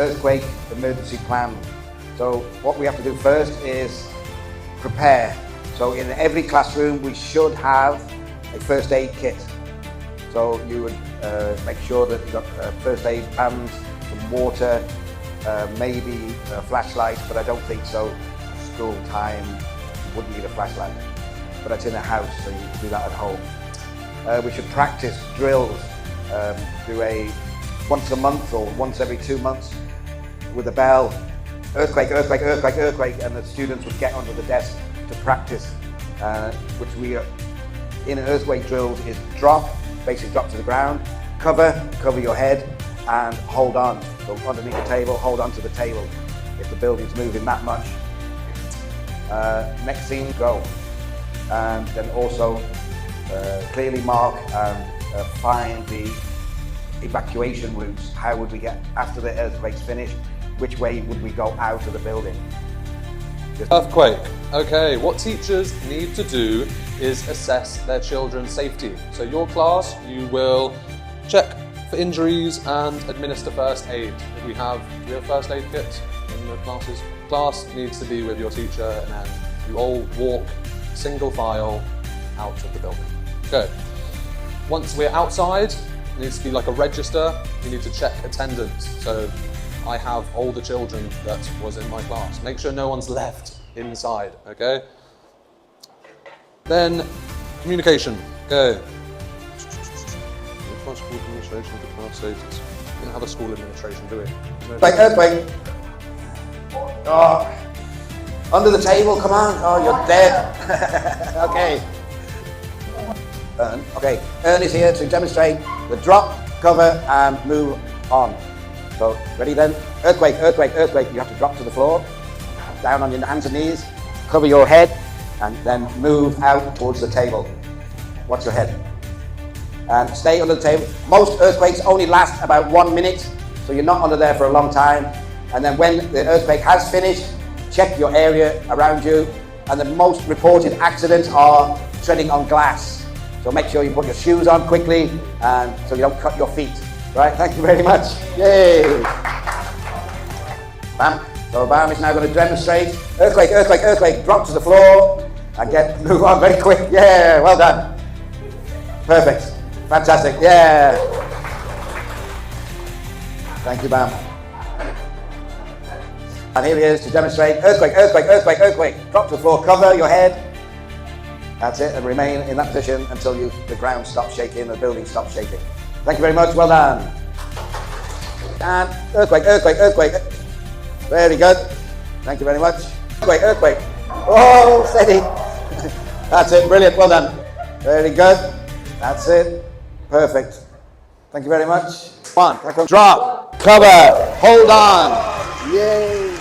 earthquake emergency plan. So what we have to do first is prepare. So in every classroom we should have a first aid kit. So you would make sure that you've got first aid pans, some water, maybe a flashlight, but I don't think so. School time, you wouldn't need a flashlight, but it's in a house, so you can do that at home. We should practice drills, do a once a month or once every 2 months with a bell, earthquake, earthquake, earthquake, earthquake, and the students would get under the desk to practice, which we are, in earthquake drills is drop, basically drop to the ground, cover your head and hold on. So underneath the table, hold on to the table if the building's moving that much. Next scene, go. And then also clearly mark and find the evacuation routes. How would we get, after the earthquake's finished, which way would we go out of the building? Earthquake. Okay, what teachers need to do is assess their children's safety. So your class, you will check for injuries and administer first aid. If we have first aid kits in the classes. Class needs to be with your teacher, and then you all walk single file out of the building. Okay. Once we're outside, it needs to be like a register. You need to check attendance. So I have all the children that was in my class. Make sure no one's left inside, okay? Then, communication, okay. School administration for class status. We don't have a school administration, do we? Earthquake. Oh, under the table, come on. Oh, you're dead. Okay. Okay, Ern is here to demonstrate the drop, cover, and move on. So, ready then? Earthquake, earthquake, earthquake. You have to drop to the floor, down on your hands and knees, cover your head, and then move out towards the table. Watch your head. And stay under the table. Most earthquakes only last about 1 minute, so you're not under there for a long time. And then when the earthquake has finished, check your area around you. And the most reported accidents are treading on glass. So make sure you put your shoes on quickly, and so you don't cut your feet. Right, thank you very much. Yay! Bam. So Bam is now going to demonstrate. Earthquake, earthquake, earthquake. Drop to the floor and move on very quick. Yeah, well done. Perfect. Fantastic. Yeah. Thank you, Bam. And here he is to demonstrate. Earthquake, earthquake, earthquake, earthquake. Drop to the floor, cover your head. That's it, and remain in that position until the ground stops shaking, the building stops shaking. Thank you very much, well done. And earthquake, earthquake, earthquake. Very good. Thank you very much. Earthquake, earthquake. Oh, steady. That's it, brilliant, well done. Very good. That's it. Perfect. Thank you very much. One, drop, cover, hold on. Yay.